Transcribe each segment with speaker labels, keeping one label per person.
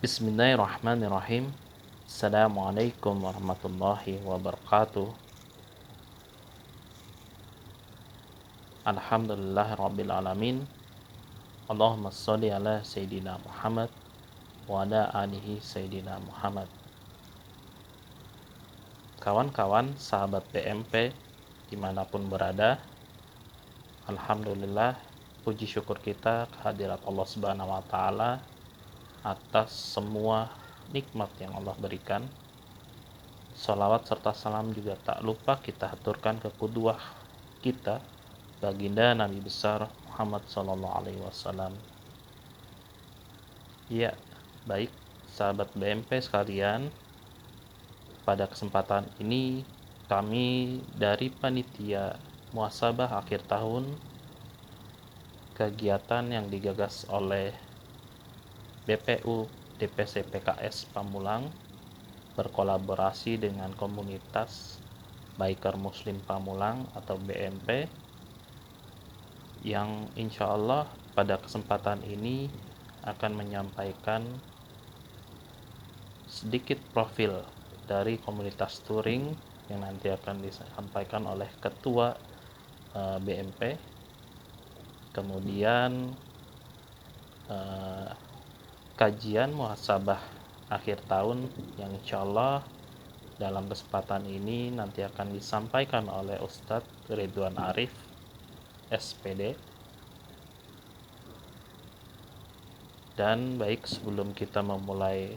Speaker 1: Bismillahirrahmanirrahim. Assalamualaikum warahmatullahi wabarakatuh. Alhamdulillahirabbil alamin. Allahumma sholli ala sayyidina Muhammad wa ala alihi sayyidina Muhammad. Kawan-kawan sahabat BMP dimanapun berada, alhamdulillah, puji syukur kita kehadirat Allah Subhanahu wa taala atas semua nikmat yang Allah berikan. Salawat serta salam juga tak lupa kita haturkan ke qudwah kita, baginda Nabi besar Muhammad sallallahu alaihi wasallam. Ya, baik sahabat BMP sekalian, pada kesempatan ini kami dari panitia muhasabah akhir tahun, kegiatan yang digagas oleh BPU DPC PKS Pamulang berkolaborasi dengan komunitas Biker Muslim Pamulang atau BMP, yang insya Allah pada kesempatan ini akan menyampaikan sedikit profil dari komunitas touring yang nanti akan disampaikan oleh ketua BMP, kemudian kajian muhasabah akhir tahun yang insya Allah dalam kesempatan ini nanti akan disampaikan oleh Ustadz Ridwan Arif SPD. Dan baik, sebelum kita memulai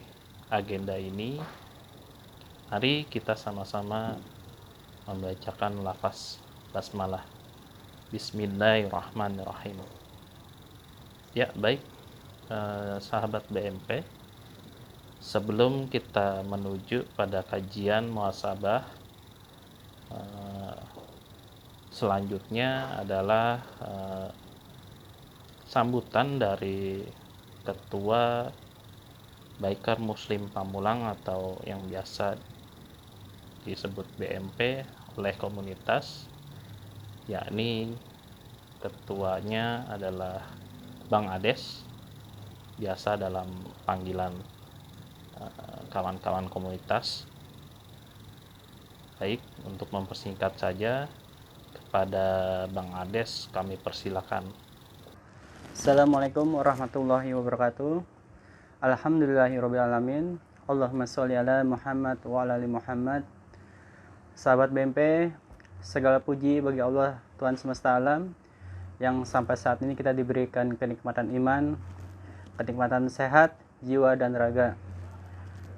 Speaker 1: agenda ini, mari kita sama-sama membacakan lafaz basmalah. Bismillahirrahmanirrahim. Ya, baik sahabat BMP, sebelum kita menuju pada kajian muhasabah, selanjutnya adalah sambutan dari Ketua Biker Muslim Pamulang atau yang biasa disebut BMP oleh komunitas, yakni ketuanya adalah Bang Ades, biasa dalam panggilan kawan-kawan komunitas. Baik, untuk mempersingkat saja, kepada Bang Ades kami persilakan.
Speaker 2: Assalamualaikum warahmatullahi wabarakatuh. Alhamdulillahirabbil alamin. Allahumma sholli ala Muhammad wa ala ali Muhammad. Sahabat BMP, segala puji bagi Allah Tuhan semesta alam yang sampai saat ini kita diberikan kenikmatan iman, kenikmatan sehat, jiwa dan raga.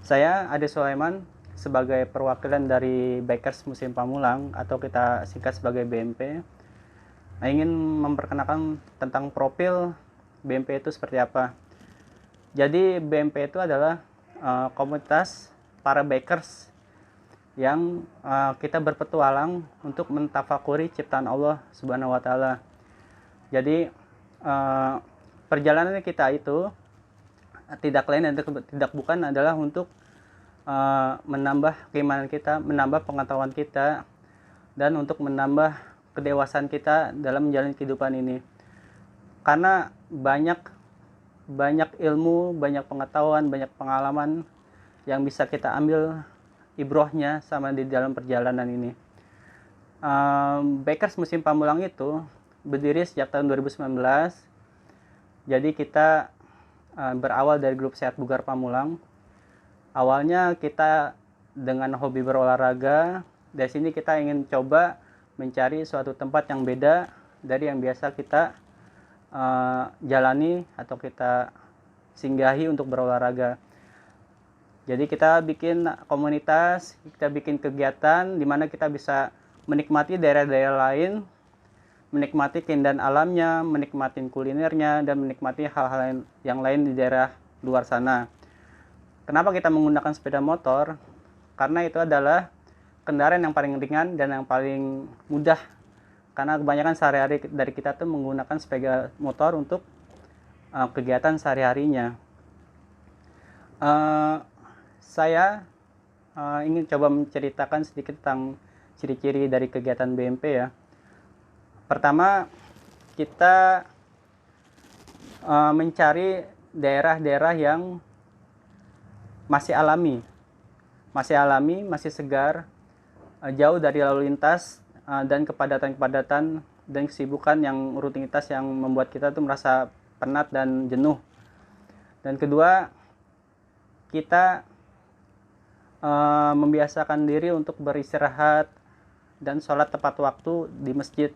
Speaker 2: Saya Ade Sulaiman sebagai perwakilan dari Bikers Muslim Pamulang atau kita singkat sebagai BMP, ingin memperkenalkan tentang profil BMP itu seperti apa. Jadi BMP itu adalah komunitas para bikers yang kita berpetualang untuk mentafakuri ciptaan Allah Subhanahu wa taala. Jadi perjalanan kita itu tidak lain dan tidak bukan adalah untuk menambah keimanan kita, menambah pengetahuan kita, dan untuk menambah kedewasaan kita dalam menjalani kehidupan ini. Karena banyak ilmu, banyak pengetahuan, banyak pengalaman yang bisa kita ambil ibrohnya sama di dalam perjalanan ini. Bikers Muslim Pamulang itu berdiri sejak tahun 2019. Jadi kita berawal dari grup Sehat Bugar Pamulang. Awalnya kita dengan hobi berolahraga. Dari sini kita ingin coba mencari suatu tempat yang beda dari yang biasa kita jalani atau kita singgahi untuk berolahraga. Jadi kita bikin komunitas, kita bikin kegiatan di mana kita bisa menikmati daerah-daerah lain, menikmati keindahan alamnya, menikmati kulinernya, dan menikmati hal-hal yang lain di daerah luar sana. Kenapa kita menggunakan sepeda motor? Karena itu adalah kendaraan yang paling ringan dan yang paling mudah. Karena kebanyakan sehari-hari dari kita tuh menggunakan sepeda motor untuk kegiatan sehari-harinya. Saya ingin coba menceritakan sedikit tentang ciri-ciri dari kegiatan BMP ya. Pertama, kita mencari daerah-daerah yang masih alami, masih segar, jauh dari lalu lintas dan kepadatan-kepadatan dan kesibukan yang rutinitas yang membuat kita tuh merasa penat dan jenuh. Dan kedua, kita membiasakan diri untuk beristirahat dan sholat tepat waktu di masjid.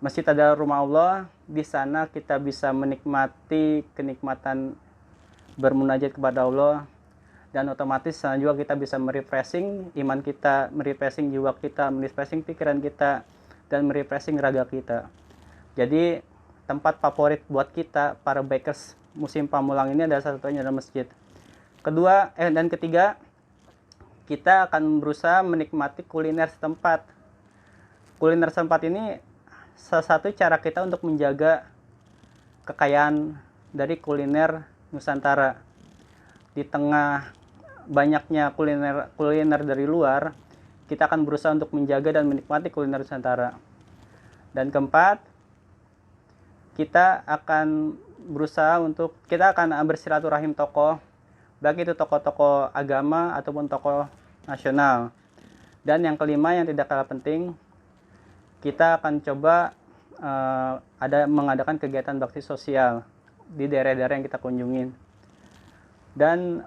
Speaker 2: Masjid adalah rumah Allah. Di sana kita bisa menikmati kenikmatan bermunajat kepada Allah, dan otomatis sana juga kita bisa merefreshing iman kita, merefreshing jiwa kita, merefreshing pikiran kita, dan merefreshing raga kita. Jadi tempat favorit buat kita para bikers musim Pamulang ini adalah salah satunya adalah masjid. Dan ketiga, kita akan berusaha menikmati kuliner setempat. Kuliner setempat ini salah satu cara kita untuk menjaga kekayaan dari kuliner Nusantara. Di tengah banyaknya kuliner dari luar, kita akan berusaha untuk menjaga dan menikmati kuliner Nusantara. Dan keempat, kita akan bersilaturahim tokoh, baik itu tokoh-tokoh agama ataupun tokoh nasional. Dan yang kelima yang tidak kalah penting, kita akan coba mengadakan kegiatan bakti sosial di daerah-daerah yang kita kunjungin. Dan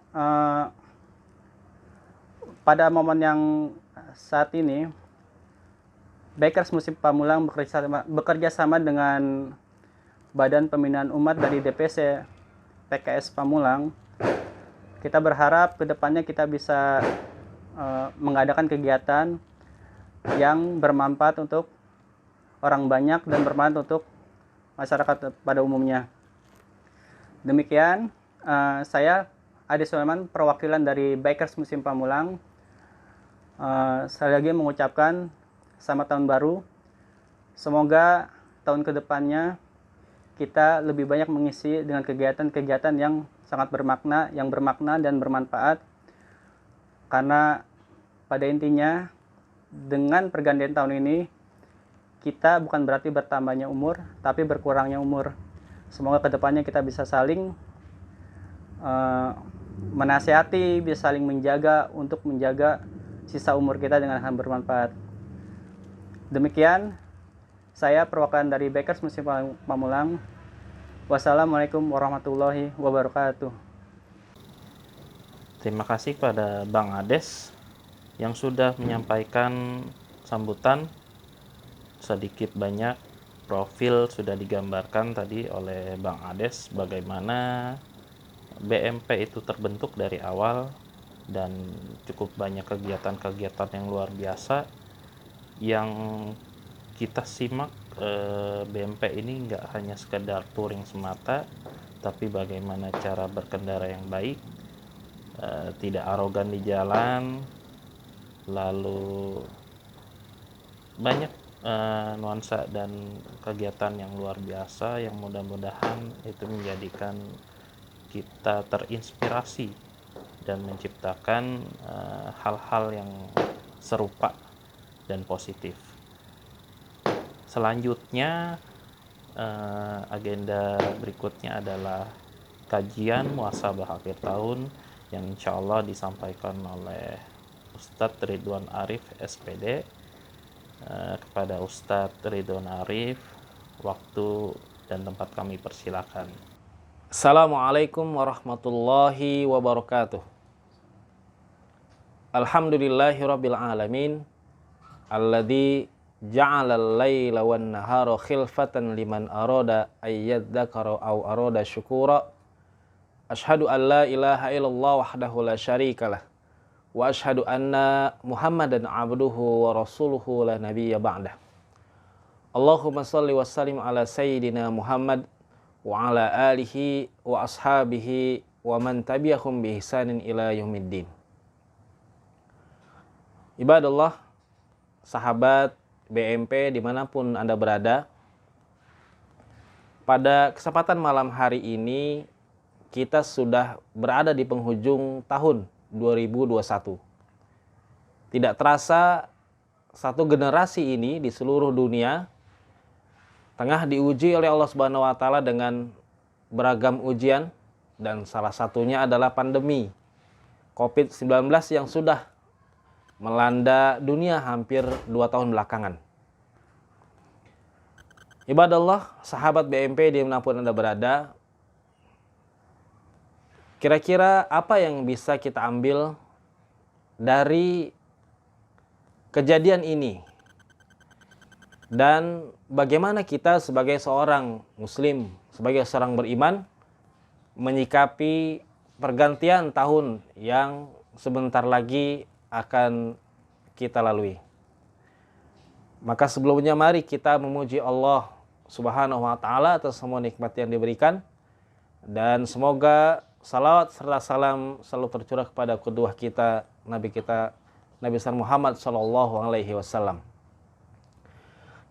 Speaker 2: pada momen yang saat ini, Bikers Musim Pamulang bekerja sama dengan Badan Pembinaan Umat dari DPC PKS Pamulang. Kita berharap kedepannya kita bisa mengadakan kegiatan yang bermanfaat untuk orang banyak dan bermanfaat untuk masyarakat pada umumnya. Demikian, saya Adi Sulaiman, perwakilan dari Bikers Musim Pamulang. Sekali lagi mengucapkan selamat tahun baru. Semoga tahun kedepannya kita lebih banyak mengisi dengan kegiatan-kegiatan yang sangat bermakna dan bermanfaat. Karena pada intinya dengan pergantian tahun ini kita bukan berarti bertambahnya umur, tapi berkurangnya umur. Semoga kedepannya kita bisa saling menasihati, bisa saling menjaga untuk menjaga sisa umur kita dengan hal bermanfaat. Demikian, saya perwakilan dari Bikers Musim Pamulang. Wassalamualaikum warahmatullahi wabarakatuh.
Speaker 1: Terima kasih pada Bang Ades yang sudah menyampaikan sambutan. Sedikit banyak profil sudah digambarkan tadi oleh Bang Ades bagaimana BMP itu terbentuk dari awal dan cukup banyak kegiatan-kegiatan yang luar biasa yang kita simak. BMP ini nggak hanya sekedar touring semata, tapi bagaimana cara berkendara yang baik, tidak arogan di jalan, lalu banyak nuansa dan kegiatan yang luar biasa yang mudah-mudahan itu menjadikan kita terinspirasi dan menciptakan hal-hal yang serupa dan positif. Selanjutnya agenda berikutnya adalah kajian muhasabah akhir tahun yang insya Allah disampaikan oleh Ustadz Ridwan Arif SPD. Kepada Ustadz Ridwan Arif, waktu dan tempat kami persilakan.
Speaker 3: Assalamualaikum warahmatullahi wabarakatuh. Alhamdulillahirabbil alamin alladzi ja'ala al-laila wan nahara khilfatan liman arada ayyadzakara aw arada syukura. Asyhadu an la ilaha illallah wahdahu la syarikalah wa asyhadu anna Muhammadan abduhu wa rasuluhu la nabiyya ba'dah. Allahumma shalli wa sallim ala sayyidina Muhammad wa ala alihi wa ashabihi wa man tabi'ahum bi ihsanin ila yaumiddin. Ibadallah, sahabat BMP dimanapun Anda berada, pada kesempatan malam hari ini kita sudah berada di penghujung tahun 2021. Tidak terasa satu generasi ini di seluruh dunia tengah diuji oleh Allah Subhanahu wa taala dengan beragam ujian, dan salah satunya adalah pandemi COVID-19 yang sudah melanda dunia hampir 2 tahun belakangan. Ibadallah, sahabat BMP dimanapun Anda berada, kira-kira apa yang bisa kita ambil dari kejadian ini? Dan bagaimana kita sebagai seorang muslim, sebagai seorang beriman, menyikapi pergantian tahun yang sebentar lagi akan kita lalui. Maka sebelumnya mari kita memuji Allah Subhanahu wa taala atas semua nikmat yang diberikan, dan semoga salawat serta salam selalu tercurah kepada kedua kita Nabi besar Muhammad sallallahu alaihi wasallam.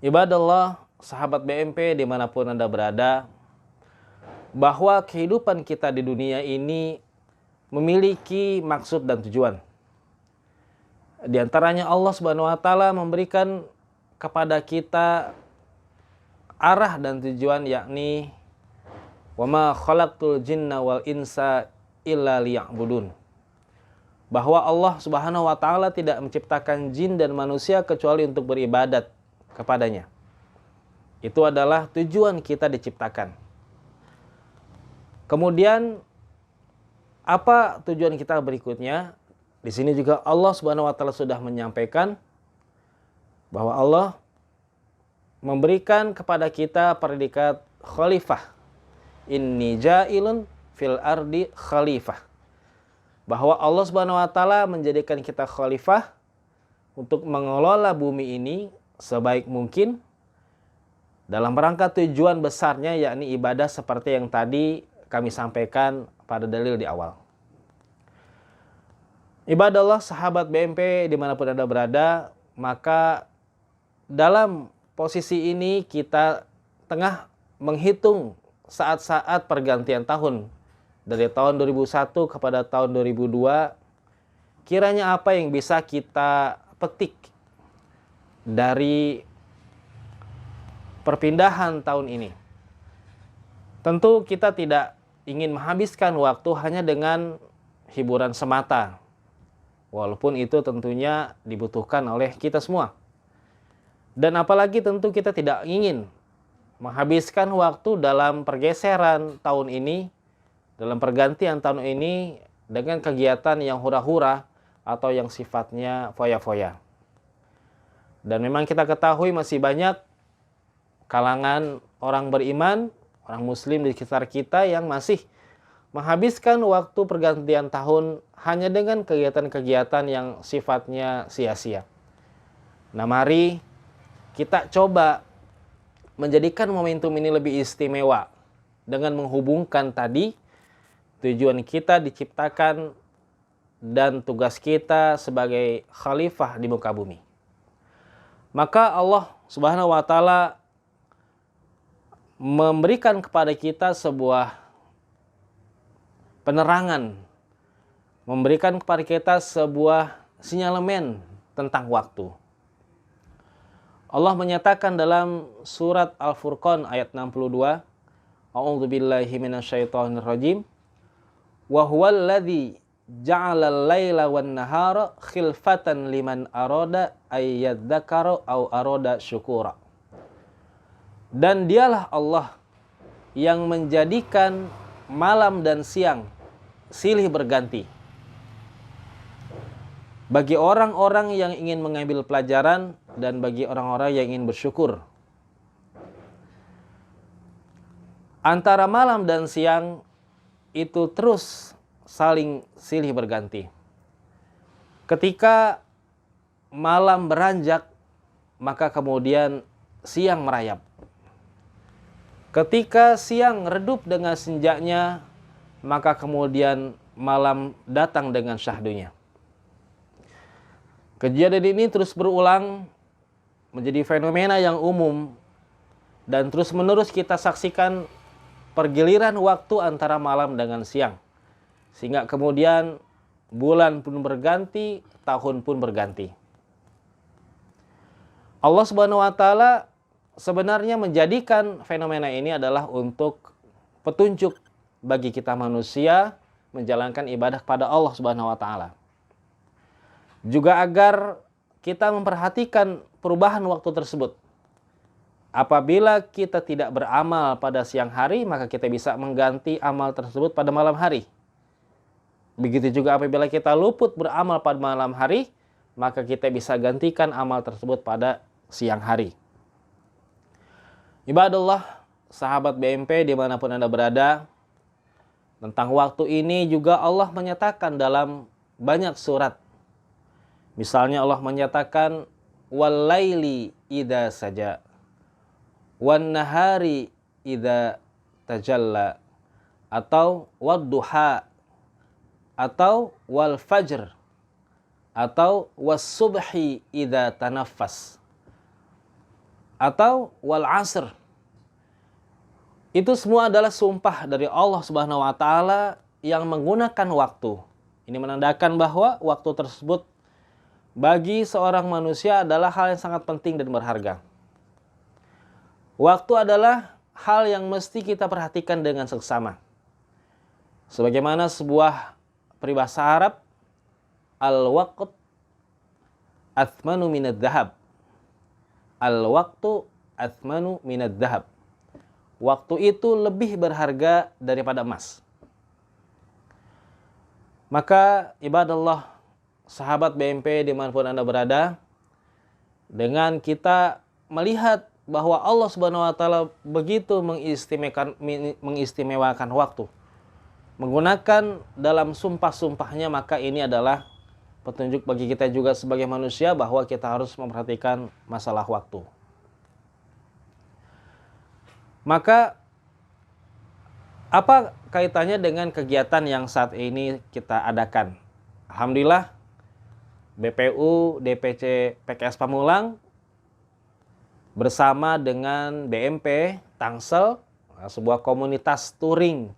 Speaker 3: Ibadallah, sahabat BMP dimanapun Anda berada, bahwa kehidupan kita di dunia ini memiliki maksud dan tujuan. Di antaranya Allah Subhanahu wa taala memberikan kepada kita arah dan tujuan, yakni wa ma khalaqtul jinna wal insa illa liya'budun. Bahwa Allah Subhanahu wa taala tidak menciptakan jin dan manusia kecuali untuk beribadat kepadanya. Itu adalah tujuan kita diciptakan. Kemudian apa tujuan kita berikutnya? Di sini juga Allah Subhanahu wa taala sudah menyampaikan bahwa Allah memberikan kepada kita predikat khalifah. Inni ja'ilun fil ardi khalifah. Bahwa Allah Subhanahu wa taala menjadikan kita khalifah untuk mengelola bumi ini sebaik mungkin dalam rangka tujuan besarnya, yakni ibadah seperti yang tadi kami sampaikan pada dalil di awal. Ibadallah, sahabat BMP dimanapun Anda berada, maka dalam posisi ini kita tengah menghitung saat-saat pergantian tahun dari tahun 2001 kepada tahun 2002. Kiranya apa yang bisa kita petik dari perpindahan tahun ini? Tentu kita tidak ingin menghabiskan waktu hanya dengan hiburan semata, walaupun itu tentunya dibutuhkan oleh kita semua. Dan apalagi tentu kita tidak ingin menghabiskan waktu dalam pergeseran tahun ini, dalam pergantian tahun ini dengan kegiatan yang hura-hura atau yang sifatnya foya-foya. Dan memang kita ketahui masih banyak kalangan orang beriman, orang muslim di sekitar kita yang masih menghabiskan waktu pergantian tahun hanya dengan kegiatan-kegiatan yang sifatnya sia-sia. Nah, mari kita coba menjadikan momentum ini lebih istimewa dengan menghubungkan tadi tujuan kita diciptakan dan tugas kita sebagai khalifah di muka bumi. Maka Allah Subhanahu wa taala memberikan kepada kita sebuah penerangan, memberikan kepada kita sebuah sinyalemen tentang waktu. Allah menyatakan dalam surat Al-Furqan ayat 62, A'udzubillahi minasyaitonirrajim, wa huwal ladzi ja'ala al-laila wan nahara khilfatan liman arada ayyadzakara aw arada syukura. Dan dialah Allah yang menjadikan malam dan siang silih berganti bagi orang-orang yang ingin mengambil pelajaran dan bagi orang-orang yang ingin bersyukur. Antara malam dan siang itu terus saling silih berganti. Ketika malam beranjak, maka kemudian siang merayap. Ketika siang redup dengan senjanya, maka kemudian malam datang dengan syahdunya. Kejadian ini terus berulang menjadi fenomena yang umum dan terus-menerus kita saksikan pergiliran waktu antara malam dengan siang. Sehingga kemudian bulan pun berganti, tahun pun berganti. Allah Subhanahu wa taala sebenarnya menjadikan fenomena ini adalah untuk petunjuk bagi kita manusia menjalankan ibadah kepada Allah Subhanahu wa taala. Juga agar kita memperhatikan perubahan waktu tersebut. Apabila kita tidak beramal pada siang hari, maka kita bisa mengganti amal tersebut pada malam hari. Begitu juga apabila kita luput beramal pada malam hari, maka kita bisa gantikan amal tersebut pada siang hari. Ibadallah, sahabat BMP dimanapun Anda berada, tentang waktu ini juga Allah menyatakan dalam banyak surat. Misalnya Allah menyatakan, "Wal-laili idza saja, wan-nahari idza tajalla," atau wad-duha, atau wal-fajr, atau was-subhi idza tanaffas, atau wal-asr. Itu semua adalah sumpah dari Allah Subhanahu wa taala yang menggunakan waktu. Ini menandakan bahwa waktu tersebut bagi seorang manusia adalah hal yang sangat penting dan berharga. Waktu adalah hal yang mesti kita perhatikan dengan seksama. Sebagaimana sebuah peribahasa Arab, al-waqt athmanu minad dhahab. Al-waqtu athmanu minad dhahab. Waktu itu lebih berharga daripada emas. Maka ibadallah, sahabat BMP dimanapun Anda berada, dengan kita melihat bahwa Allah Subhanahu wa taala begitu mengistimewakan waktu, menggunakan dalam sumpah-sumpahnya, maka ini adalah petunjuk bagi kita juga sebagai manusia bahwa kita harus memperhatikan masalah waktu. Maka apa kaitannya dengan kegiatan yang saat ini kita adakan? Alhamdulillah, BPU DPC PKS Pamulang bersama dengan BMP Tangsel, sebuah komunitas touring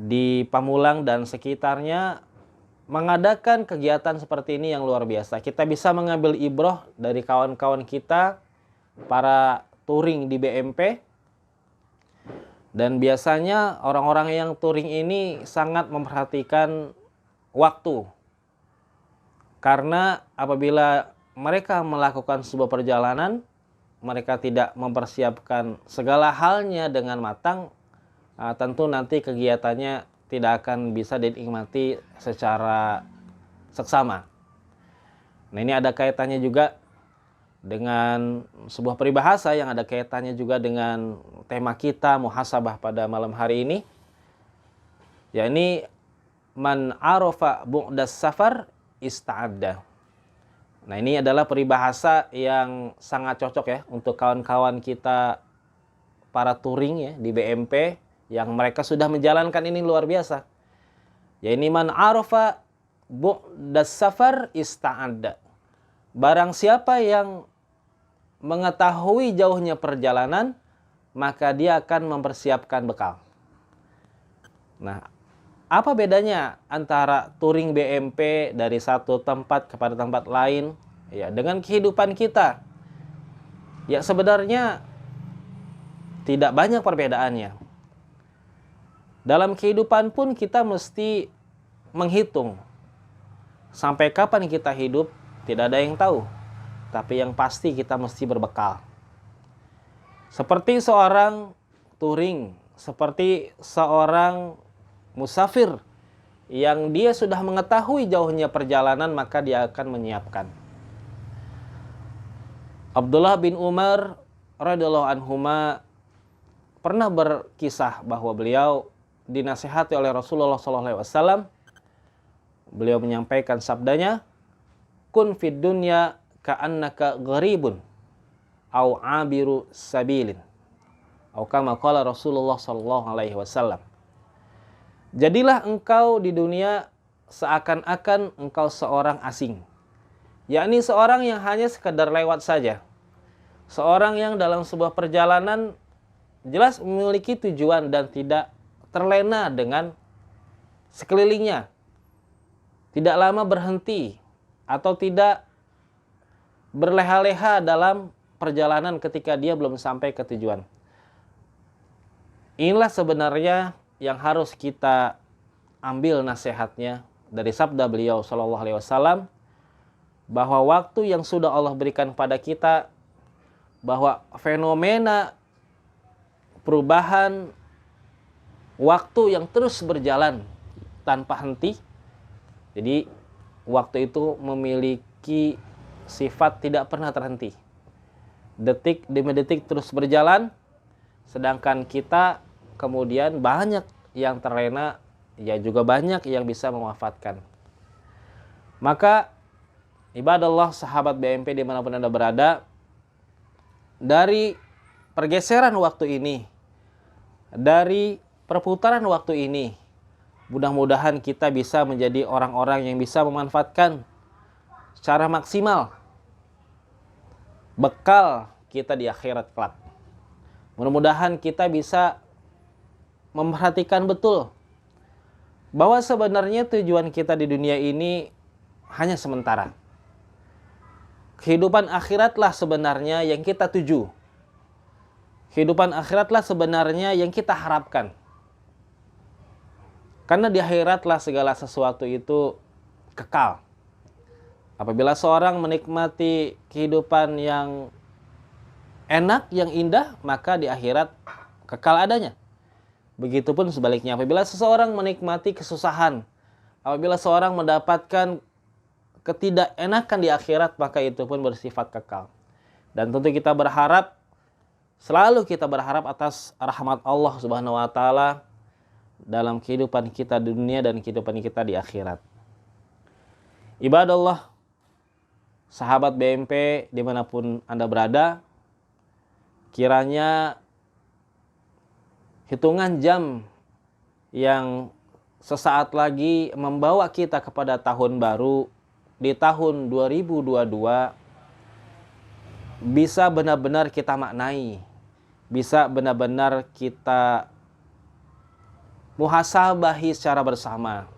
Speaker 3: di Pamulang dan sekitarnya, mengadakan kegiatan seperti ini yang luar biasa. Kita bisa mengambil ibroh dari kawan-kawan kita para touring di BMP. Dan biasanya orang-orang yang touring ini sangat memperhatikan waktu. Karena apabila mereka melakukan sebuah perjalanan, mereka tidak mempersiapkan segala halnya dengan matang, tentu nanti kegiatannya tidak akan bisa dinikmati secara seksama. Nah, ini ada kaitannya juga dengan sebuah peribahasa yang ada kaitannya juga dengan tema kita muhasabah pada malam hari ini, yakni man arafa bu'das safar ista'adda. Nah, ini adalah peribahasa yang sangat cocok ya untuk kawan-kawan kita para touring ya di BMP yang mereka sudah menjalankan ini luar biasa. Yakni man arafa bu'das safar ista'adda. Barang siapa yang mengetahui jauhnya perjalanan, maka dia akan mempersiapkan bekal. Nah, apa bedanya antara touring BMP dari satu tempat kepada tempat lain ya dengan kehidupan kita? Ya, sebenarnya tidak banyak perbedaannya. Dalam kehidupan pun kita mesti menghitung sampai kapan kita hidup, tidak ada yang tahu. Tapi yang pasti kita mesti berbekal. Seperti seorang touring, seperti seorang musafir yang dia sudah mengetahui jauhnya perjalanan, maka dia akan menyiapkan. Abdullah bin Umar radhiyallahu anhuma pernah berkisah bahwa beliau dinasihati oleh Rasulullah SAW. Beliau menyampaikan sabdanya, kun fid dunya ka'annaka gharibun au abiru sabilin, atau kama qala Rasulullah SAW. Jadilah engkau di dunia seakan-akan engkau seorang asing, yakni seorang yang hanya sekedar lewat saja, seorang yang dalam sebuah perjalanan jelas memiliki tujuan dan tidak terlena dengan sekelilingnya, tidak lama berhenti atau tidak berleha-leha dalam perjalanan ketika dia belum sampai ke tujuan. Inilah sebenarnya yang harus kita ambil nasihatnya dari sabda beliau sallallahu alaihi wasallam bahwa waktu yang sudah Allah berikan pada kita, bahwa fenomena perubahan waktu yang terus berjalan tanpa henti. Jadi waktu itu memiliki sifat tidak pernah terhenti. Detik demi detik terus berjalan, sedangkan kita kemudian banyak yang terlena, ya juga banyak yang bisa memanfaatkan. Maka ibadallah sahabat BMP dimanapun Anda berada, dari pergeseran waktu ini, dari perputaran waktu ini, mudah-mudahan kita bisa menjadi orang-orang yang bisa memanfaatkan secara maksimal bekal kita di akhirat kelak. Mudah-mudahan kita bisa memperhatikan betul bahwa sebenarnya tujuan kita di dunia ini hanya sementara. Kehidupan akhiratlah sebenarnya yang kita tuju. Kehidupan akhiratlah sebenarnya yang kita harapkan. Karena di akhiratlah segala sesuatu itu kekal. Apabila seorang menikmati kehidupan yang enak, yang indah, maka di akhirat kekal adanya. Begitupun sebaliknya, apabila seseorang menikmati kesusahan, apabila seorang mendapatkan ketidakenakan di akhirat, maka itu pun bersifat kekal. Dan tentu kita berharap, selalu kita berharap atas rahmat Allah Subhanahu wa taala dalam kehidupan kita di dunia dan kehidupan kita di akhirat. Ibadallah, sahabat BMP dimanapun Anda berada, kiranya hitungan jam yang sesaat lagi membawa kita kepada tahun baru di tahun 2022 bisa benar-benar kita maknai, bisa benar-benar kita muhasabahi secara bersama,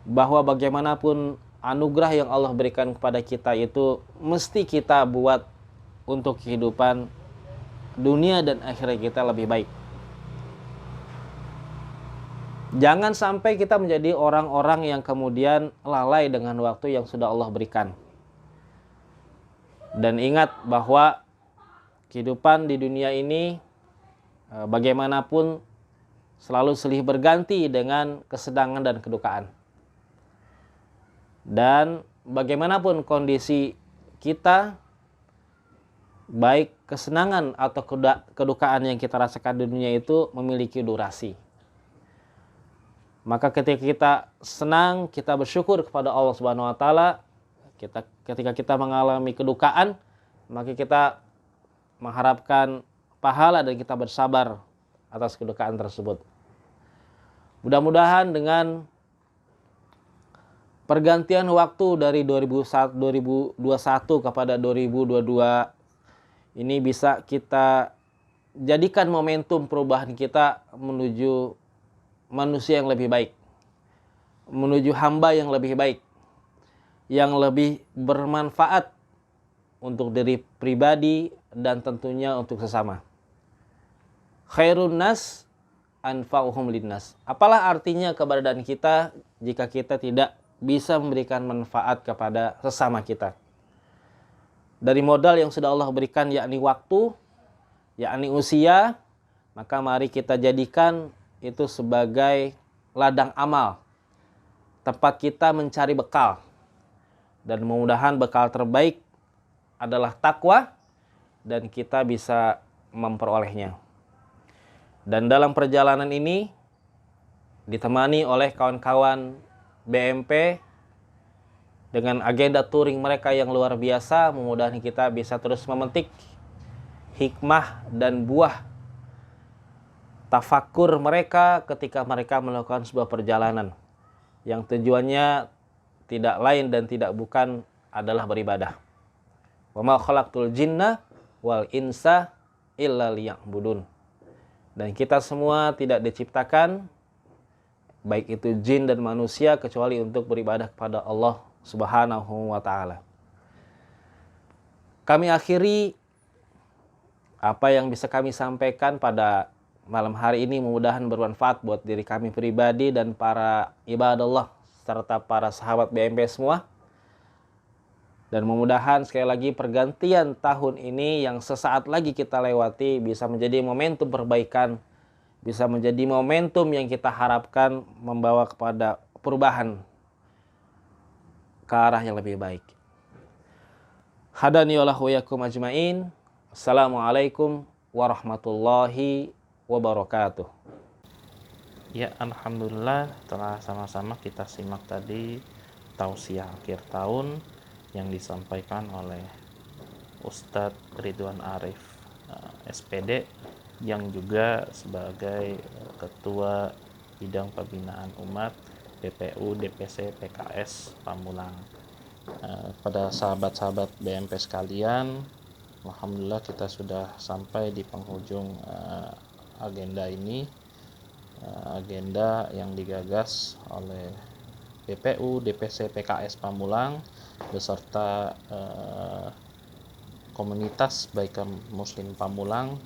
Speaker 3: bahwa bagaimanapun anugerah yang Allah berikan kepada kita itu mesti kita buat untuk kehidupan dunia dan akhirat kita lebih baik. Jangan sampai kita menjadi orang-orang yang kemudian lalai dengan waktu yang sudah Allah berikan. Dan ingat bahwa kehidupan di dunia ini bagaimanapun selalu silih berganti dengan kesenangan dan kedukaan. Dan bagaimanapun kondisi kita, baik kesenangan atau kedukaan yang kita rasakan di dunia itu memiliki durasi. Maka ketika kita senang, kita bersyukur kepada Allah Subhanahu wa taala. Ketika kita mengalami kedukaan, maka kita mengharapkan pahala dan kita bersabar atas kedukaan tersebut. Mudah-mudahan dengan pergantian waktu dari 2021 kepada 2022 ini bisa kita jadikan momentum perubahan kita menuju manusia yang lebih baik, menuju hamba yang lebih baik, yang lebih bermanfaat untuk diri pribadi dan tentunya untuk sesama. Khairun nas anfa'uhum linnas. Apalah artinya keberadaan kita jika kita tidak bisa memberikan manfaat kepada sesama kita? Dari modal yang sudah Allah berikan, yakni waktu, yakni usia, maka mari kita jadikan itu sebagai ladang amal, tempat kita mencari bekal. Dan mudah-mudahan bekal terbaik adalah takwa dan kita bisa memperolehnya. Dan dalam perjalanan ini ditemani oleh kawan-kawan BMP dengan agenda touring mereka yang luar biasa, mudah-mudahan kita bisa terus memetik hikmah dan buah tafakur mereka ketika mereka melakukan sebuah perjalanan yang tujuannya tidak lain dan tidak bukan adalah beribadah. Wa ma khalaqtul jinna wal insa illa liya'budun. Dan kita semua tidak diciptakan, baik itu jin dan manusia, kecuali untuk beribadah kepada Allah Subhanahu wa ta'ala. Kami akhiri apa yang bisa kami sampaikan pada malam hari ini mudah-mudahan bermanfaat buat diri kami pribadi dan para ibadallah serta para sahabat BMP semua. Dan mudah-mudahan sekali lagi pergantian tahun ini yang sesaat lagi kita lewati bisa menjadi momentum perbaikan, bisa menjadi momentum yang kita harapkan membawa kepada perubahan ke arah yang lebih baik. Hadani wallahu yakum ajmain. Assalamualaikum warahmatullahi wabarakatuh.
Speaker 1: Ya, alhamdulillah telah sama-sama kita simak tadi tausiah akhir tahun yang disampaikan oleh Ustadz Ridwan Arif SPD yang juga sebagai Ketua Bidang Pembinaan Umat PPU DPC PKS Pamulang. Pada sahabat-sahabat BMP sekalian, alhamdulillah kita sudah sampai di penghujung agenda ini, agenda yang digagas oleh PPU DPC PKS Pamulang beserta komunitas Baikan Muslim Pamulang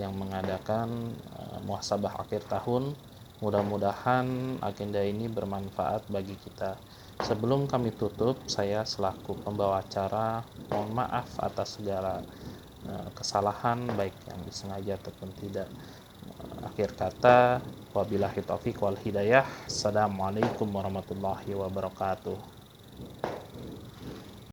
Speaker 1: yang mengadakan muhasabah akhir tahun. Mudah-mudahan agenda ini bermanfaat bagi kita. Sebelum kami tutup, saya selaku pembawa acara mohon maaf atas segala kesalahan baik yang disengaja ataupun tidak. Akhir kata, wabillahi taufiq wal hidayah. Assalamualaikum warahmatullahi wabarakatuh.